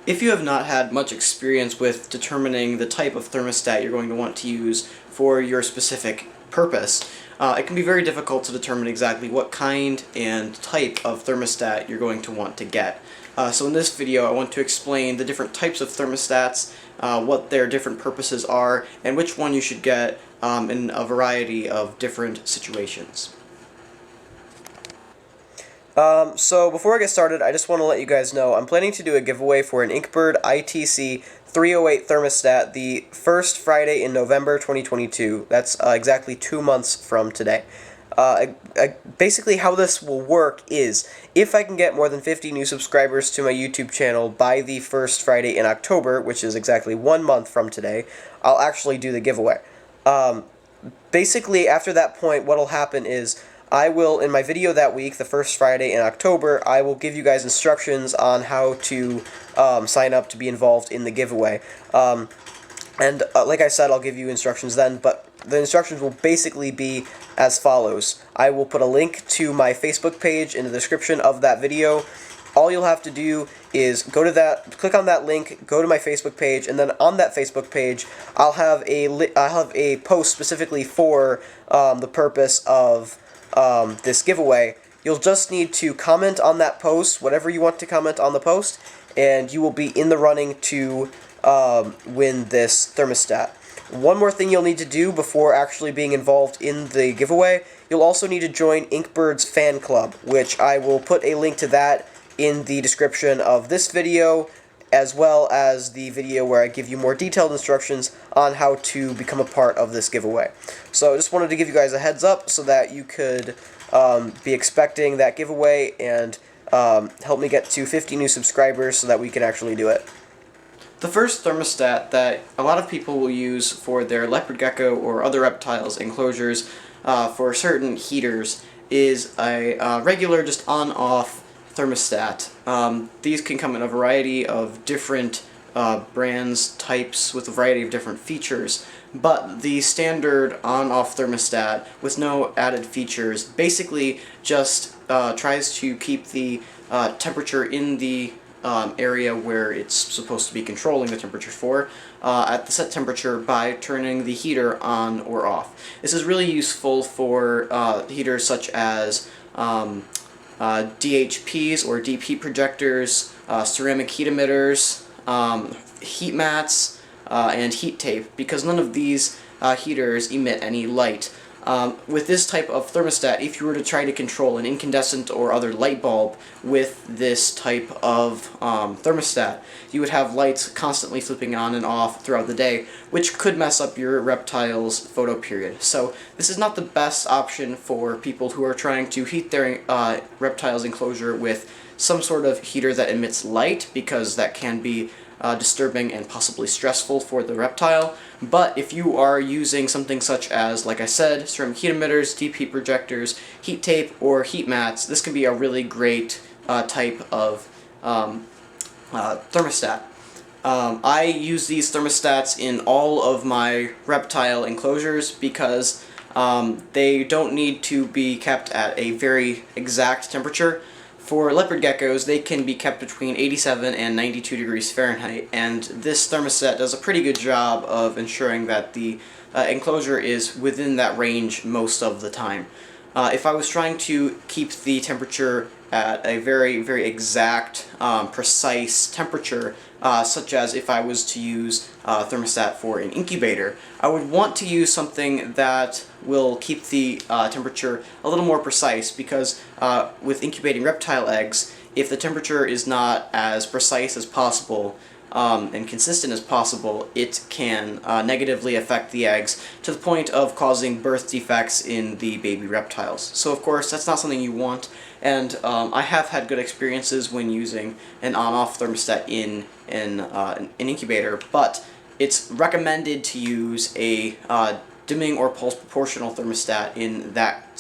If you have not had much experience with determining the type of thermostat you're going to want to use for your specific purpose, it can be very difficult to determine exactly what kind and type of thermostat you're going to want to get. So in this video I want to explain the different types of thermostats, what their different purposes are, and which one you should get in a variety of different situations. So before I get started, I just want to let you guys know I'm planning to do a giveaway for an INKBIRD ITC 308 thermostat the first Friday in November 2022. That's exactly 2 months from today. Basically how this will work is, if I can get more than 50 new subscribers to my YouTube channel by the first Friday in October, which is exactly 1 month from today, I'll actually do the giveaway. Basically, after that point, what'll happen is I will, in my video that week, the first Friday in October, I will give you guys instructions on how to sign up to be involved in the giveaway. Like I said, I'll give you instructions then, but the instructions will basically be as follows. I will put a link to my Facebook page in the description of that video. All you'll have to do is go to that, click on that link, go to my Facebook page, and then on that Facebook page, I'll have a post specifically for the purpose of this giveaway. You'll just need to comment on that post, whatever you want to comment on the post, and you will be in the running to win this thermostat. One more thing you'll need to do before actually being involved in the giveaway, you'll also need to join INKBIRD's fan club, which I will put a link to that in the description of this video, as well as the video where I give you more detailed instructions on how to become a part of this giveaway. So I just wanted to give you guys a heads up so that you could be expecting that giveaway and help me get to 50 new subscribers so that we can actually do it. The first thermostat that a lot of people will use for their leopard gecko or other reptiles enclosures for certain heaters is a regular just on-off thermostat. These can come in a variety of different brands, types, with a variety of different features, but the standard on-off thermostat with no added features basically just tries to keep the temperature in the area where it's supposed to be controlling the temperature for at the set temperature by turning the heater on or off. This is really useful for heaters such as DHPs or deep heat projectors, ceramic heat emitters, heat mats, and heat tape, because none of these heaters emit any light. With this type of thermostat, if you were to try to control an incandescent or other light bulb with this type of thermostat, you would have lights constantly flipping on and off throughout the day, which could mess up your reptile's photo period. So this is not the best option for people who are trying to heat their reptile's enclosure with some sort of heater that emits light, because that can be disturbing and possibly stressful for the reptile. But if you are using something such as, like I said, ceramic heat emitters, deep heat projectors, heat tape, or heat mats, this can be a really great type of thermostat. I use these thermostats in all of my reptile enclosures because they don't need to be kept at a very exact temperature. For leopard geckos, they can be kept between 87 and 92 degrees Fahrenheit, and this thermostat does a pretty good job of ensuring that the enclosure is within that range most of the time. If I was trying to keep the temperature at a very, very exact, precise temperature, such as if I was to use a thermostat for an incubator, I would want to use something that will keep the temperature a little more precise, because with incubating reptile eggs, if the temperature is not as precise as possible and consistent as possible, it can negatively affect the eggs to the point of causing birth defects in the baby reptiles. So of course that's not something you want, and I have had good experiences when using an on-off thermostat in an incubator, but it's recommended to use a dimming or pulse proportional thermostat in that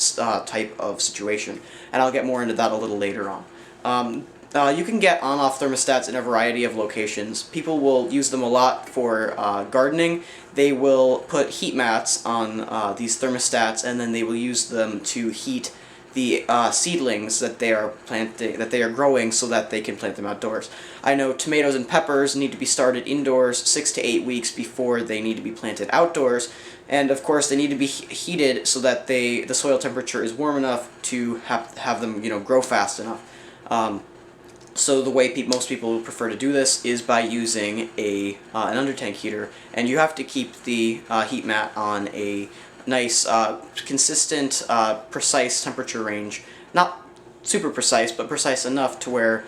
type of situation, and I'll get more into that a little later on. You can get on-off thermostats in a variety of locations. People will use them a lot for gardening. They will put heat mats on these thermostats, and then they will use them to heat the seedlings that they are growing, so that they can plant them outdoors. I know tomatoes and peppers need to be started indoors 6 to 8 weeks before they need to be planted outdoors, and of course they need to be heated so that the soil temperature is warm enough to have them grow fast enough. So the way most people prefer to do this is by using an under-tank heater, and you have to keep the heat mat on a nice, consistent, precise temperature range. Not super precise, but precise enough to where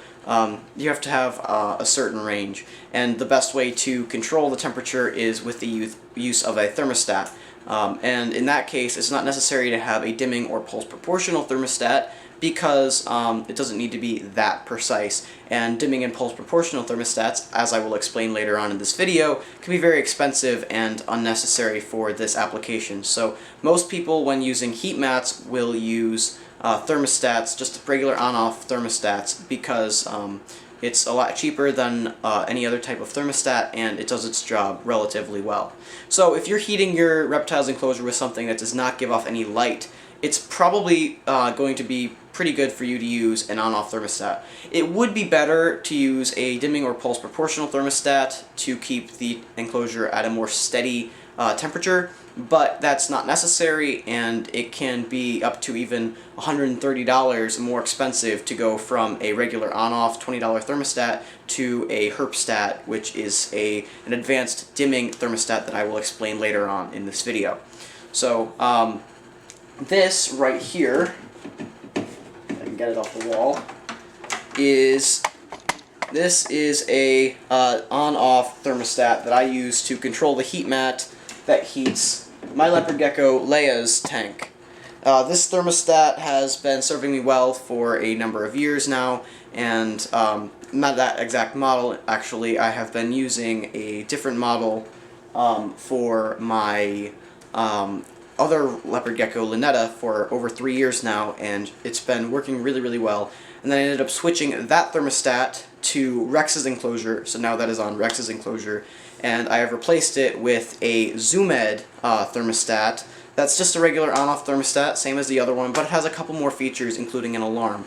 you have to have a certain range. And the best way to control the temperature is with the use of a thermostat. And in that case, it's not necessary to have a dimming or pulse proportional thermostat, because it doesn't need to be that precise. And dimming and pulse proportional thermostats, as I will explain later on in this video, can be very expensive and unnecessary for this application. So most people, when using heat mats, will use thermostats, just regular on-off thermostats, because it's a lot cheaper than any other type of thermostat, and it does its job relatively well. So if you're heating your reptiles enclosure with something that does not give off any light, it's probably going to be pretty good for you to use an on-off thermostat. It would be better to use a dimming or pulse proportional thermostat to keep the enclosure at a more steady temperature, but that's not necessary, and it can be up to even $130 more expensive to go from a regular on-off $20 thermostat to a herpstat, which is an advanced dimming thermostat that I will explain later on in this video. So this right here, if I can get it off the wall, is a on-off thermostat that I use to control the heat mat that heats my leopard gecko Leia's tank. This thermostat has been serving me well for a number of years now, and not that exact model, actually. I have been using a different model for my other leopard gecko Lynetta for over 3 years now, and it's been working really, really well. And then I ended up switching that thermostat to Rex's enclosure, so now that is on Rex's enclosure, and I have replaced it with a ZoomEd thermostat. That's just a regular on-off thermostat, same as the other one, but it has a couple more features, including an alarm,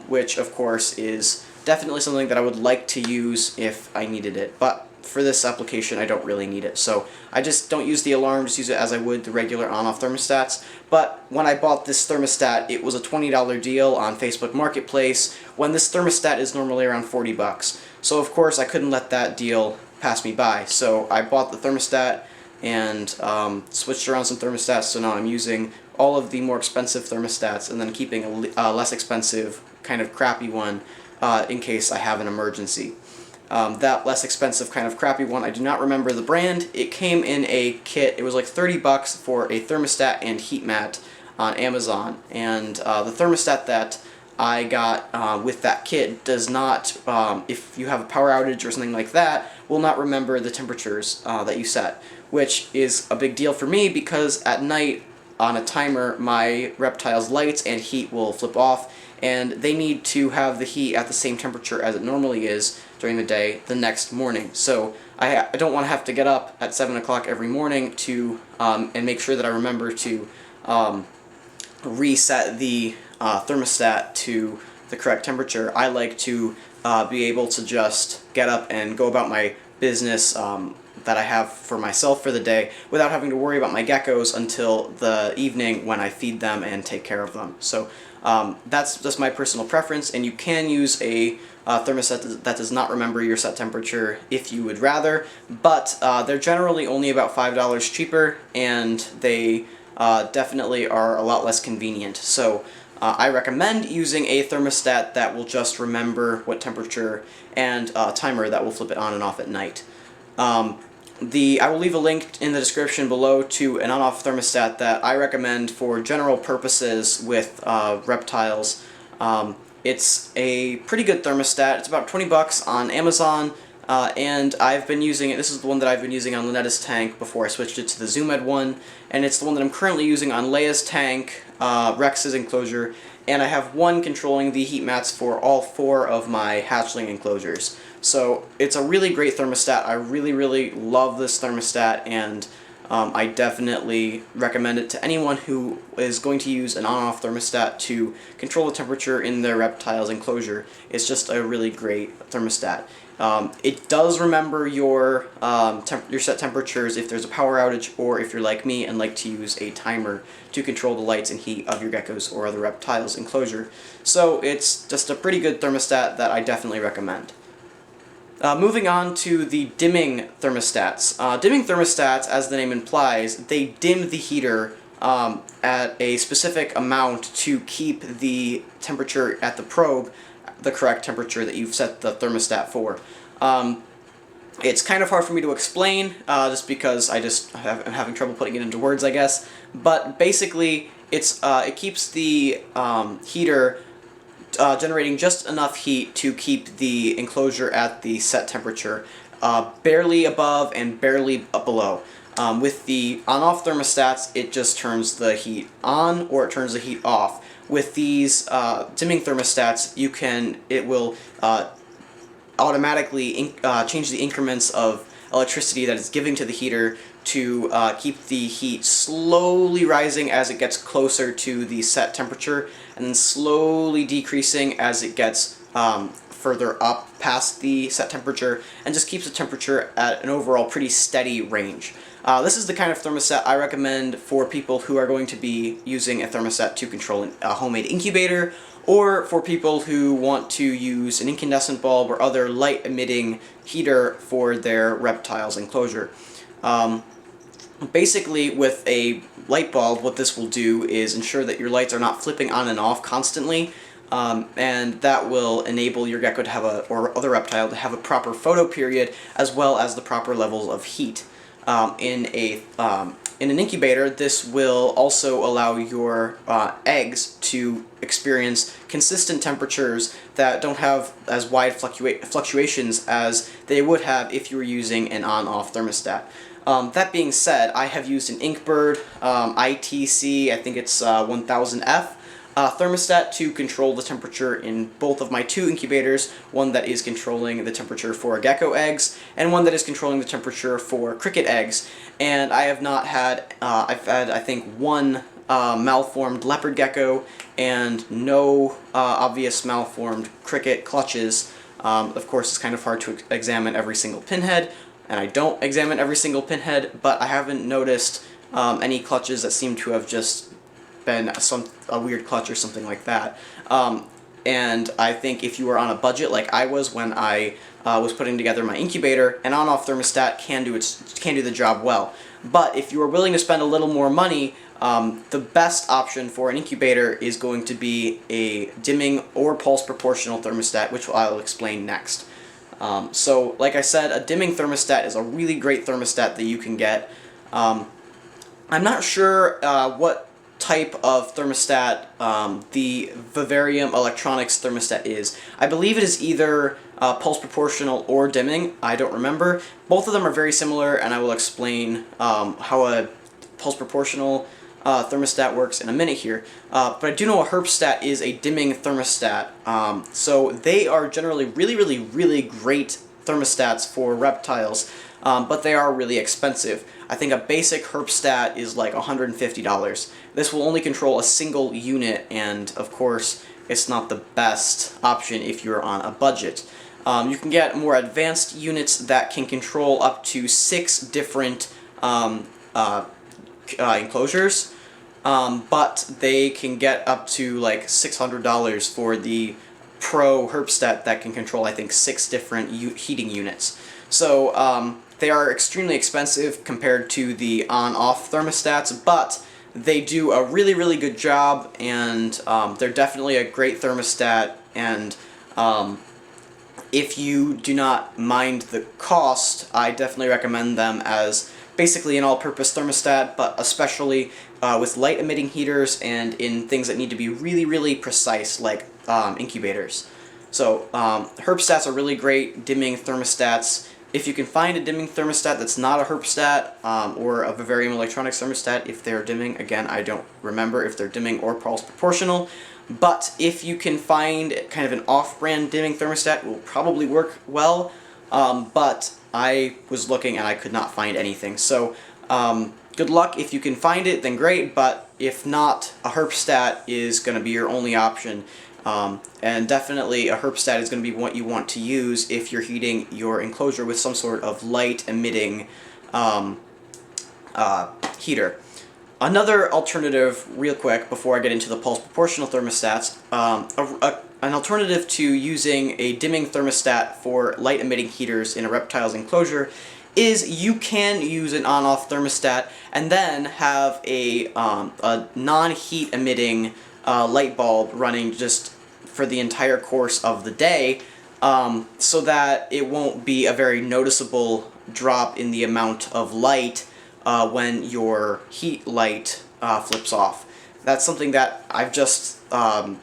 which of course is definitely something that I would like to use if I needed it, but for this application I don't really need it. So I just don't use the alarm, just use it as I would the regular on-off thermostats. But when I bought this thermostat, it was a $20 deal on Facebook Marketplace, when this thermostat is normally around 40 bucks. So of course I couldn't let that deal pass me by. So I bought the thermostat and switched around some thermostats, so now I'm using all of the more expensive thermostats and then keeping a less expensive, kind of crappy one in case I have an emergency. That less expensive kind of crappy one, I do not remember the brand. It came in a kit. It was like 30 bucks for a thermostat and heat mat on Amazon, and the thermostat that I got with that kit does not, if you have a power outage or something like that, will not remember the temperatures that you set, which is a big deal for me because at night on a timer my reptiles' lights and heat will flip off, and they need to have the heat at the same temperature as it normally is during the day the next morning. So I don't want to have to get up at 7 o'clock every morning to and make sure that I remember to reset the thermostat to the correct temperature. I like to be able to just get up and go about my business that I have for myself for the day without having to worry about my geckos until the evening when I feed them and take care of them. So that's just my personal preference, and you can use a thermostat that does not remember your set temperature if you would rather, but they're generally only about $5 cheaper, and they definitely are a lot less convenient. So I recommend using a thermostat that will just remember what temperature, and a timer that will flip it on and off at night. I will leave a link in the description below to an on-off thermostat that I recommend for general purposes with reptiles. It's a pretty good thermostat. It's about 20 bucks on Amazon, and I've been using it. This is the one that I've been using on Lynetta's tank before I switched it to the ZoomEd one, and it's the one that I'm currently using on Leia's tank, Rex's enclosure, and I have one controlling the heat mats for all 4 of my hatchling enclosures. So it's a really great thermostat. I really, really love this thermostat, and I definitely recommend it to anyone who is going to use an on-off thermostat to control the temperature in their reptile's enclosure. It's just a really great thermostat. It does remember your set temperatures if there's a power outage, or if you're like me and like to use a timer to control the lights and heat of your geckos or other reptiles' enclosure. So it's just a pretty good thermostat that I definitely recommend. Moving on to the dimming thermostats. Dimming thermostats, as the name implies, they dim the heater at a specific amount to keep the temperature at the probe the correct temperature that you've set the thermostat for. It's kind of hard for me to explain, just because I'm having trouble putting it into words, I guess. But basically, it keeps the heater generating just enough heat to keep the enclosure at the set temperature, barely above and barely below. With the on-off thermostats, it just turns the heat on or it turns the heat off. With these dimming thermostats, it will automatically change the increments of electricity that it's giving to the heater to keep the heat slowly rising as it gets closer to the set temperature, and then slowly decreasing as it gets further up past the set temperature, and just keeps the temperature at an overall pretty steady range. This is the kind of thermostat I recommend for people who are going to be using a thermostat to control a homemade incubator, or for people who want to use an incandescent bulb or other light-emitting heater for their reptile's enclosure. Basically, with a light bulb, what this will do is ensure that your lights are not flipping on and off constantly, and that will enable your gecko to have or other reptile to have a proper photo period, as well as the proper levels of heat. In an incubator, this will also allow your eggs to experience consistent temperatures that don't have as wide fluctuations as they would have if you were using an on-off thermostat. That being said, I have used an INKBIRD ITC, I think it's 1000F, thermostat to control the temperature in both of my two incubators, one that is controlling the temperature for gecko eggs, and one that is controlling the temperature for cricket eggs. And I have not had, I've had, I think, one malformed leopard gecko and no obvious malformed cricket clutches. Of course, it's kind of hard to examine every single pinhead, and I don't examine every single pinhead, but I haven't noticed any clutches that seem to have just been a weird clutch or something like that. And I think if you are on a budget like I was when I was putting together my incubator, an on-off thermostat can do the job well. But if you are willing to spend a little more money, the best option for an incubator is going to be a dimming or pulse proportional thermostat, which I'll explain next. So, like I said, a dimming thermostat is a really great thermostat that you can get. I'm not sure what type of thermostat the Vivarium Electronics thermostat is. I believe it is either pulse proportional or dimming. I don't remember. Both of them are very similar, and I will explain how a pulse proportional thermostat works in a minute here. But I do know a Herpstat is a dimming thermostat. So they are generally really great thermostats for reptiles, but they are really expensive. I think a basic Herpstat is like $150. This will only control a single unit, and of course, it's not the best option if you're on a budget. You can get more advanced units that can control up to 6 different enclosures, but they can get up to like $600 for the Pro Herpstat that can control, I think, 6 different heating units. So they are extremely expensive compared to the on-off thermostats, but they do a really good job, and they're definitely a great thermostat. And if you do not mind the cost, I definitely recommend them as basically an all-purpose thermostat, but especially with light-emitting heaters and in things that need to be really precise, like incubators. So Herpstats are really great dimming thermostats. If you can find a dimming thermostat that's not a Herpstat or a Vivarium Electronics thermostat, if they're dimming, again, I don't remember if they're dimming or pulse proportional, but if you can find kind of an off-brand dimming thermostat, it will probably work well, but I was looking and I could not find anything. So Good luck. If you can find it, then great, but if not, a herpstat is going to be your only option. And definitely a herpstat is going to be what you want to use if you're heating your enclosure with some sort of light emitting heater. Another alternative, real quick, before I get into the pulse proportional thermostats, an alternative to using a dimming thermostat for light emitting heaters in a reptile's enclosure is you can use an on-off thermostat and then have a non-heat emitting light bulb running just for the entire course of the day, so that it won't be a very noticeable drop in the amount of light when your heat light flips off. That's something that I've just I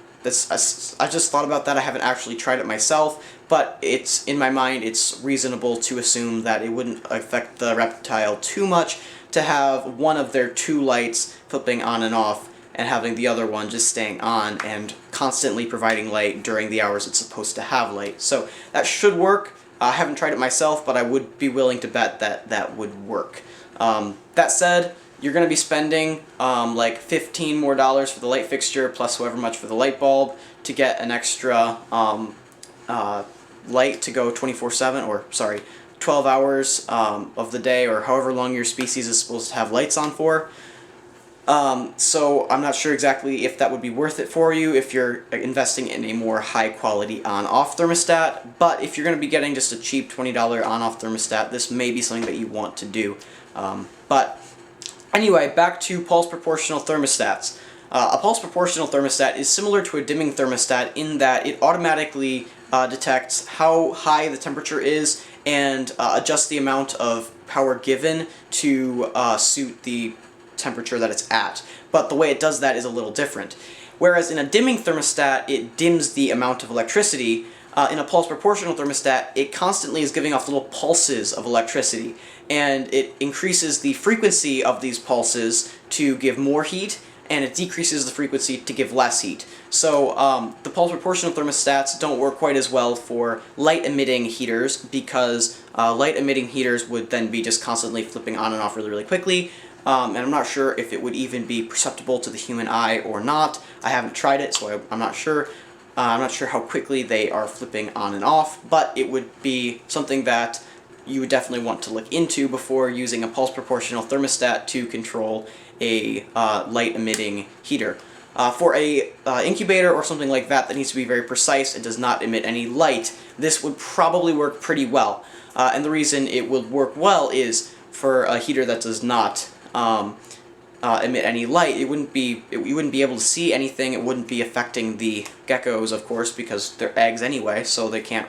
just thought about that. I haven't actually tried it myself, but it's in my mind it's reasonable to assume that it wouldn't affect the reptile too much to have one of their two lights flipping on and off and having the other one just staying on and constantly providing light during the hours it's supposed to have light. So that should work. I haven't tried it myself, but I would be willing to bet that that would work. That said, you're going to be spending like $15 more for the light fixture plus however much for the light bulb to get an extra light to go 24/7, or sorry, 12 hours of the day, or however long your species is supposed to have lights on for. So I'm not sure exactly if that would be worth it for you if you're investing in a more high quality on-off thermostat, but if you're going to be getting just a cheap $20 on-off thermostat, this may be something that you want to do. But anyway, back to pulse proportional thermostats. A pulse proportional thermostat is similar to a dimming thermostat in that it automatically detects how high the temperature is and adjusts the amount of power given to suit the temperature that it's at. But the way it does that is a little different. Whereas in a dimming thermostat, it dims the amount of electricity, in a pulse proportional thermostat, it constantly is giving off little pulses of electricity, and it increases the frequency of these pulses to give more heat, and it decreases the frequency to give less heat. So the pulse proportional thermostats don't work quite as well for light emitting heaters, because light emitting heaters would then be just constantly flipping on and off really, really quickly. And I'm not sure if it would even be perceptible to the human eye or not. I haven't tried it, so I'm not sure. I'm not sure how quickly they are flipping on and off, but it would be something that you would definitely want to look into before using a pulse proportional thermostat to control a light emitting heater. For a incubator or something like that that needs to be very precise and does not emit any light, this would probably work pretty well. And the reason it would work well is for a heater that does not emit any light, you wouldn't be able to see anything. It wouldn't be affecting the geckos, of course, because they're eggs anyway, so they can't.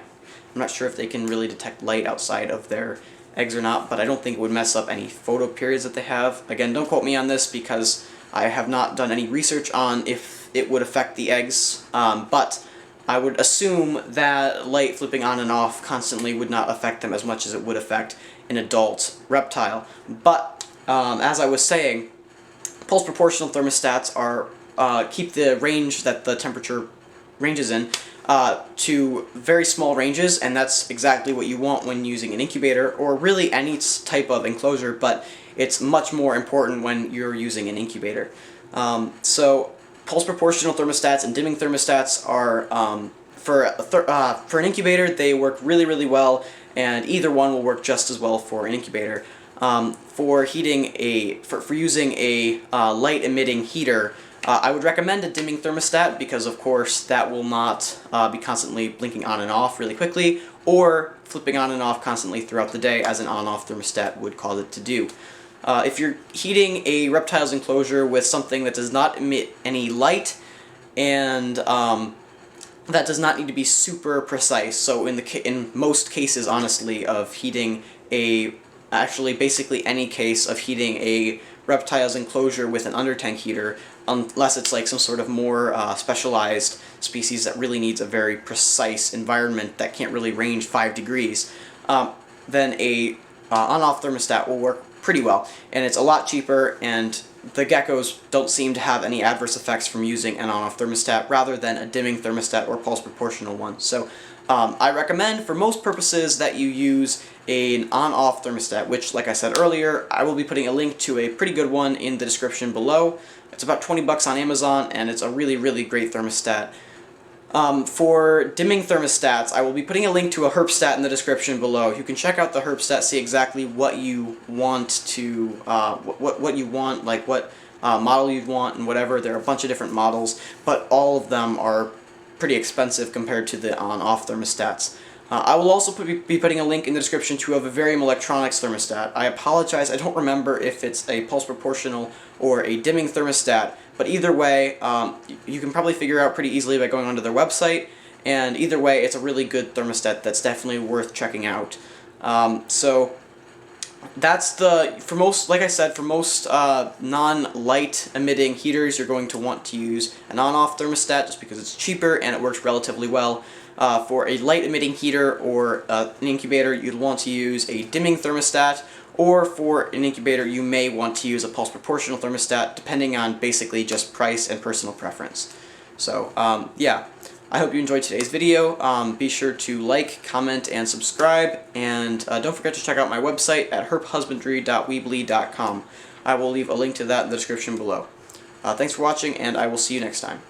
I'm not sure if they can really detect light outside of their eggs or not, but I don't think it would mess up any photo periods that they have. Again, don't quote me on this because I have not done any research on if it would affect the eggs, but I would assume that light flipping on and off constantly would not affect them as much as it would affect an adult reptile. But as I was saying, pulse proportional thermostats are keep the range that the temperature ranges in to very small ranges, and that's exactly what you want when using an incubator or really any type of enclosure, but it's much more important when you're using an incubator. So pulse proportional thermostats and dimming thermostats are for an incubator, they work really, really well, and either one will work just as well for an incubator. For using a light emitting heater, I would recommend a dimming thermostat because, of course, that will not be constantly blinking on and off really quickly or flipping on and off constantly throughout the day as an on-off thermostat would cause it to do. If you're heating a reptile's enclosure with something that does not emit any light and that does not need to be super precise, so in most cases, honestly, of heating basically any case of heating a reptile's enclosure with an undertank heater, unless it's like some sort of more specialized species that really needs a very precise environment that can't really range 5 degrees, then a on-off thermostat will work pretty well, and it's a lot cheaper, and the geckos don't seem to have any adverse effects from using an on-off thermostat rather than a dimming thermostat or pulse proportional one. So I recommend for most purposes that you use an on-off thermostat, which, like I said earlier, I will be putting a link to a pretty good one in the description below. It's about 20 bucks on Amazon, and it's a really, really great thermostat. For dimming thermostats, I will be putting a link to a herpstat in the description below. You can check out the herpstat, see exactly what you want to, what you want, like what model you'd want and whatever. There are a bunch of different models, but all of them are pretty expensive compared to the on-off thermostats. I will also be putting a link in the description to a Vivarium Electronics thermostat. I apologize, I don't remember if it's a pulse proportional or a dimming thermostat, but either way, you can probably figure out pretty easily by going onto their website, and either way, it's a really good thermostat that's definitely worth checking out. So that's for most, like I said, for most non-light emitting heaters, you're going to want to use an on-off thermostat just because it's cheaper and it works relatively well. For a light emitting heater or an incubator, you'd want to use a dimming thermostat, or for an incubator, you may want to use a pulse proportional thermostat, depending on basically just price and personal preference. So, yeah. I hope you enjoyed today's video. Be sure to like, comment, and subscribe, and don't forget to check out my website at herphusbandry.weebly.com. I will leave a link to that in the description below. Thanks for watching, and I will see you next time.